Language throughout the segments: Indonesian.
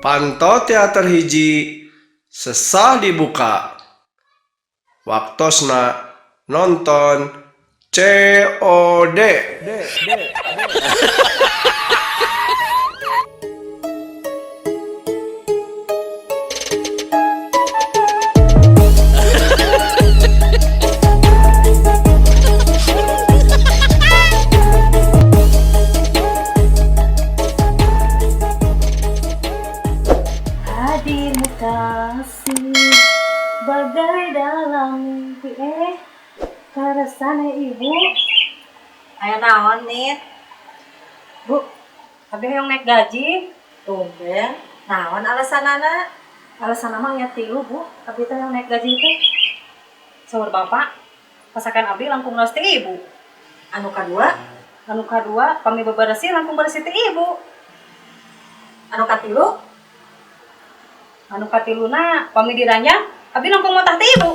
Panto teater hiji sesah dibuka. Waktosna nonton COD. Hadirmu kasih bagai dalam mimpi karasana ibu. Aya naon nih? Bu, abi yang naik gaji. Tumben. Naon alasanana? Alasan mah nya tilu, Bu. Abi teh yang naik gaji teh. Saur bapak, pasakan abi langkung naos ti ibu. Anu kadua? Anu kadua, pami beberesi langkung beresi ti ibu. Anu katilu? Anu katiluna, pami diranyang, abi langkung motah ti ibu.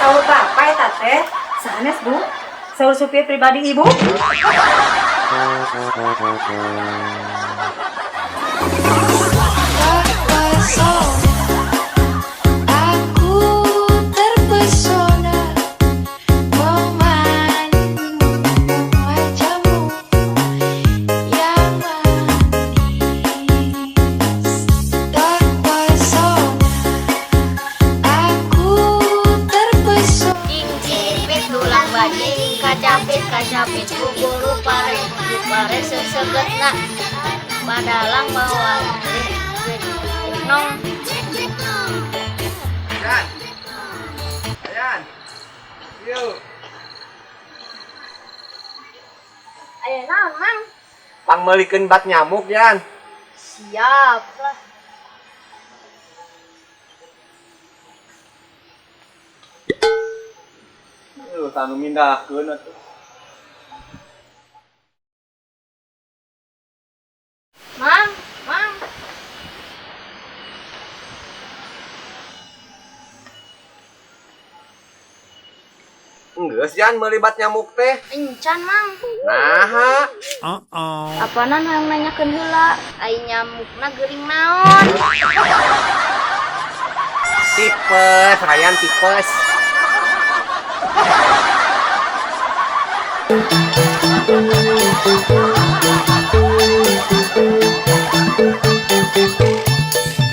Saur bapak eta teh? Sanes, Bu. Saur supir pribadi ibu. Aku terpesona memandang wajahmu yang manis. Terpesona, aku terpesona. Cicipit tulang bajing, kacapit kuburu pare sesegetna badalang bawang nong. Ayan. Yuk. Aya naon, Mang? Pangmelikeun bat nyamuk, Yan. Siap lah. Tanu mindahkeun atuh. Mang. Enggeus Yan melibat nyamuk teh. Encan, Mang. Nah, Apanan yang nanyakeun heula? Ai nyamukna geuring naon? tipes, Ryan tipes.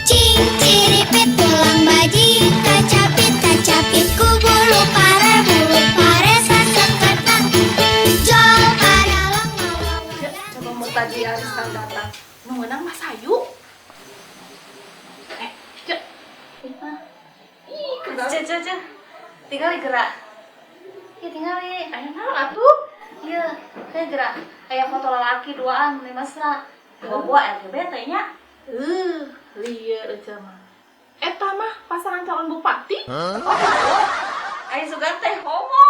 Ciciripit tulang bajing, kacapit kuburu pare sesegetna. Jol padalang Coba mau tadi Aris kan datang. Nu meunang Mas Ayu. Cek. Cek. Tinggal gerak. Ya tinggal aya naon atuh? Ieu, teh gerak. Aya foto lalaki duaan di mesra. Bawa LGBT nya. Lieu aja mah. Eta mah pasangan calon bupati. Aya sugan teh homo.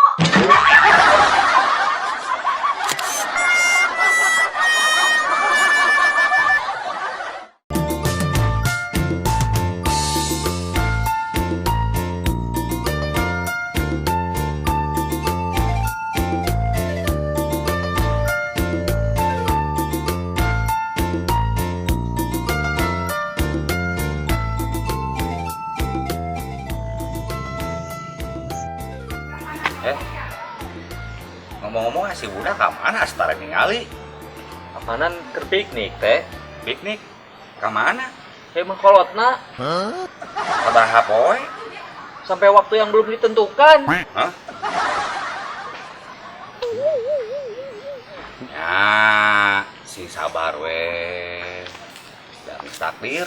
Ngomong-ngomong si budak kemana setara ningali? Apaanan keur piknik teh? Piknik? Kemana? Emang kolotna Sabaraha poe? sampai waktu yang belum ditentukan. Hah? Ya, si sabar we. Dari takdir.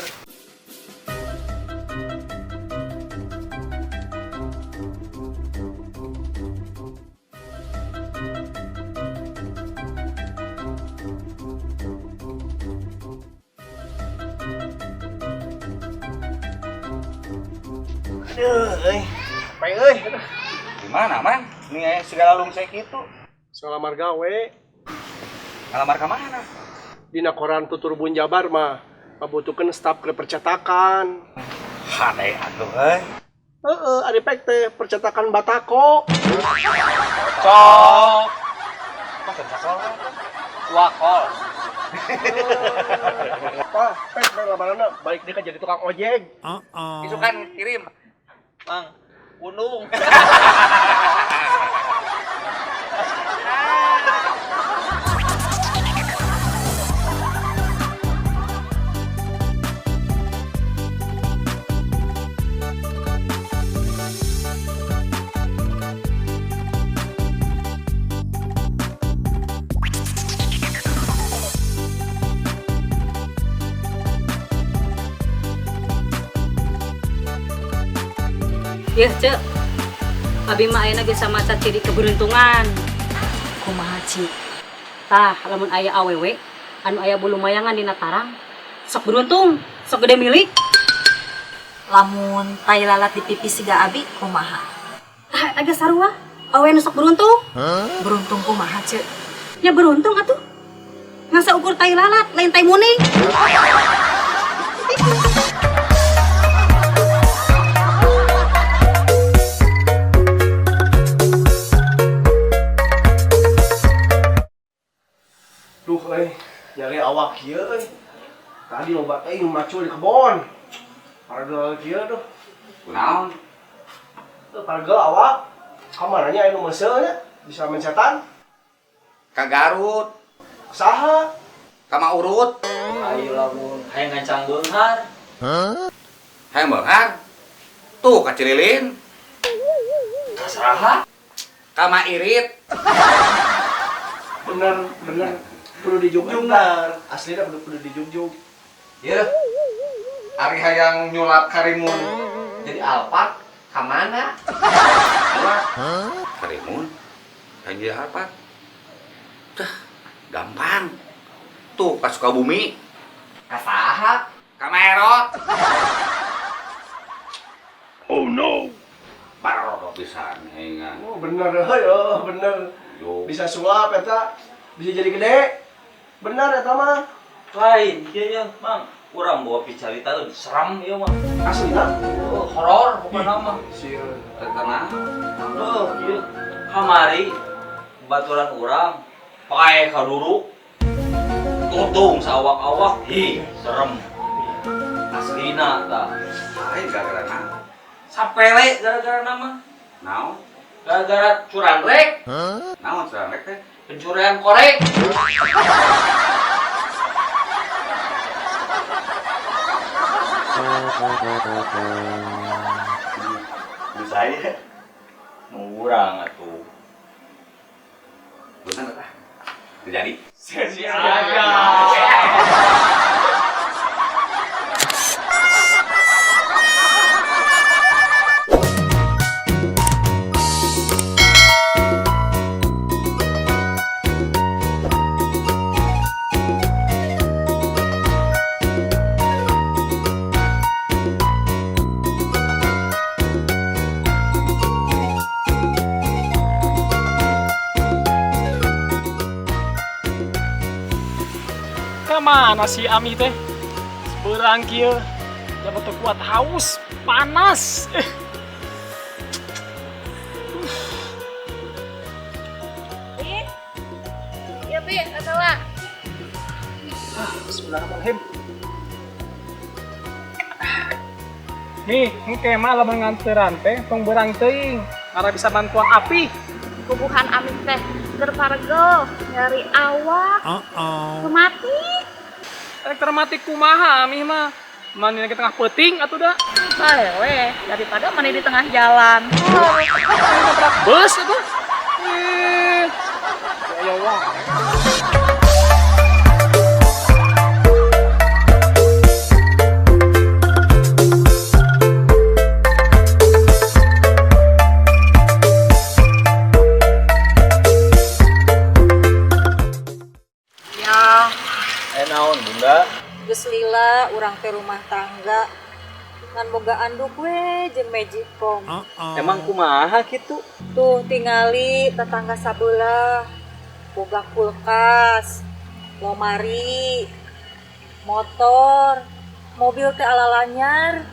Gimana, Man? Ini segala lungsek itu. Salamar gawe. Ngalamar ke mana? Dina koran tutur Bun Jabar mah pabutukeun staf ke percetakan. Aneh atuh, Ari pek teh percetakan batako. Cok. Masa cakol? Wakol. Pak, lama-lama balik dia kan jadi tukang ojek. Isukan kirim. Mang, gunung. Ya, Cek. Abi mah ayeuna geus samaca ciri keberuntungan. Kumaha, Ci? Tah, lamun aya awewe anu aya bulu mayangan dina tarang, sok beruntung, sok gede milik. Lamun tai lalat di pipi siga abi kumaha? Tah, aga sarua, awewe nu sok beruntung. Beruntung kumaha, Cek? Ya beruntung atuh. Ngasa ukur tai lalat lain tai muning. Duh, nyari awak kieu euy. Tadi loba teh macul di kebon. Paragel kieu tuh. Kunaon? Tuh paragel awak. Kamaranya anu meuseuh nya bisa mencetan. Ka Garut, Saha? ka Maurut, Ayo lamun hayang ngancang beunghar. hayang beunghar. Tuh ka Cililin, Ka saha? ka Mairit. Bener, perlu dijugjug bener. Aslina perlu dijugjug. Ya. Ari hayang nyulap Karimun jadi alpat, ka mana? Karimun? Hayang jadi alpat? Dah, gampang. Tuh, ka Sukabumi. Ka saha? Ka Maerot. Oh no. Parah pisan hengan. Oh bener euy, oh bener. Yo. Bisa sulap eta, bisa jadi gede. Bener eta mah. Lain, iya, Mang. Urang bawa picarita lebih seram ieu mah. Aslina. Oh, horor bukan nama. Sieun. Tenang. Oh, iya. Kamari baturan urang pakai kaduru. Tutung sawak-awak, ih, serem. Aslina tah. Ai gara-gara naon? Sapele gara-gara nama. Naon? Gara-gara curanrek, Naon curang rek teh? pencurian korek. Bisa ya. Murang atuh. Bener tah? Terjadi. Mana si Ami teh? Seberang kieu. Dapat kuat haus, panas. Ya, Bi, adalah. Bismillahirrahmanirrahim. Nih, engke mah lamun nganteran teh tong berang teuing. Ara bisa bantuan api. Kubuhan Amin teh keur paregel nyari awak. Mati. Elektromatik kumaha Ami mah? Mani ke tengah peuting atuh da. Bae daripada mani di tengah jalan. Bus atuh. Ya Allah. Naon Bunda? Geus lila urang teh rumah tangga. Ngan boga anduk we jeung magicom. Emang kumaha kitu? Tuh tingali tetangga sabelah. Boga kulkas, lomari, motor, mobil teh ala lanyar.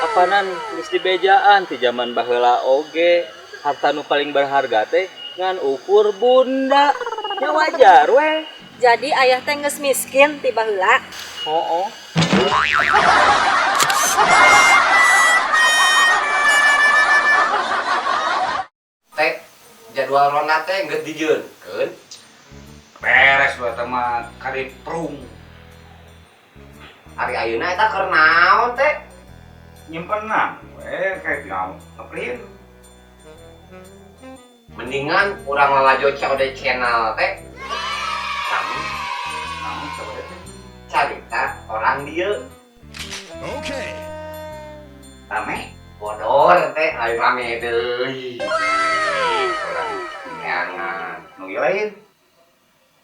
Apanan geus dibejaan ti zaman baheula oge. Harta nu paling berharga teh ngan ukur Bunda. Ya wajar we. Jadi ayah teh geus miskin ti baheula. Oh. Teh jadwal ronda teh geus dijieunkeun. Beres buat sama kari prung. Ari ayeuna eta keur naon teh? Nyimpenan. Kayak naon. Ngeprint. Mendingan urang lalajo COD channel teh. Kami Naon coba deh. carita orang dieu. Rame. Bodor teh aya rame deui. Orang Jangan. nu lain.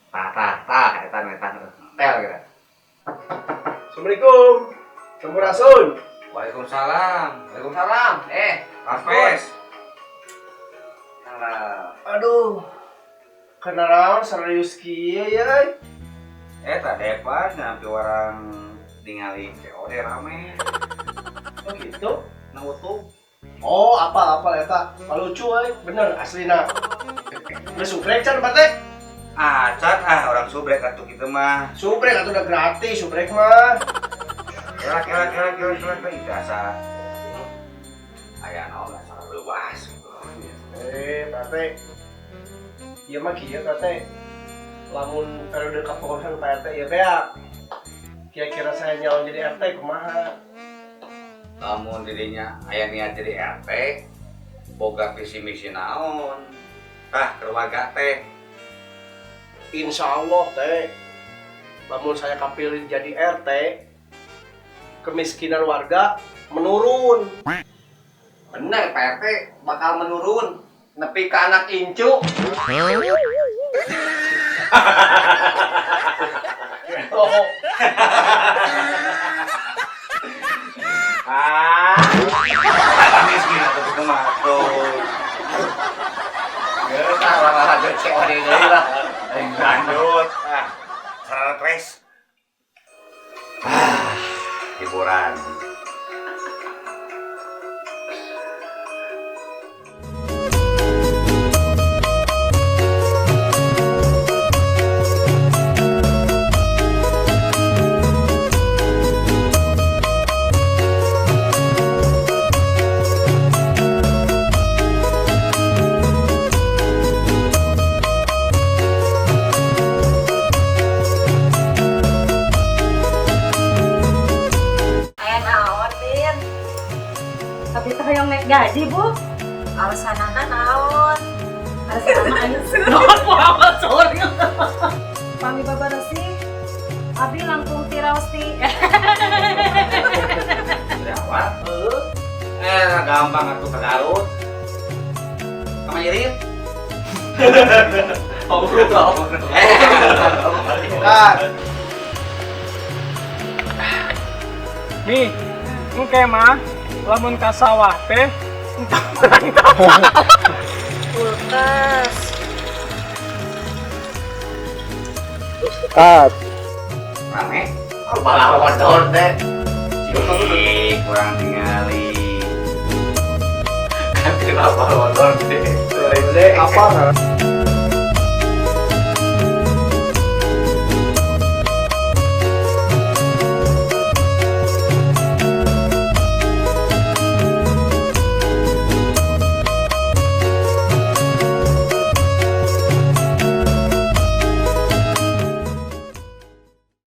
Tah eta tel kira. Assalamualaikum. Sampurasun. Waalaikumsalam. Waalaikumsalam. Kafes. Aduh. Kenaraon serius kieu ya? Eta depan nyampe orang ningali COD rame. Oh gitu. Na utuh. Oh, apa eta? Lucu euy, bener aslina. Geus subrek can bate? Acan orang subrek atuh kitu mah. Subrek atuh udah gratis subrek mah. Kira biasa. Aya naon asa leuwas. Tate. Ieu mah kieu tate. Lamun periode kapengurusan Pak RT ya bea. Kira-kira saya nyalon jadi RT kumaha? Lamun dirinya aya niat jadi RT, boga visi misi naon? Tah keluarga teh. Insya Allah teh. Lamun saya kapilih jadi RT, kemiskinan warga menurun. Bener Pak RT bakal menurun nepi ke anak incu. Miskin atau gitu mah tuh. Geus lah COD deui lah. Lanjut. Sarana tres. Hiburan. Tapi teh yang naik gaji, Bu. Alasanana naon? Alasan anu naon Muhammad sorry. Pami babarasi. Abi langkung tiraos ti. Berapa? Gampang atuh ke Garut. Sama irit. Nih, engke mah lamun ka sawah teh Kulkas. Rame. Balawodor teh. Kurang tingali. Kenapa balawodor teh? Apa?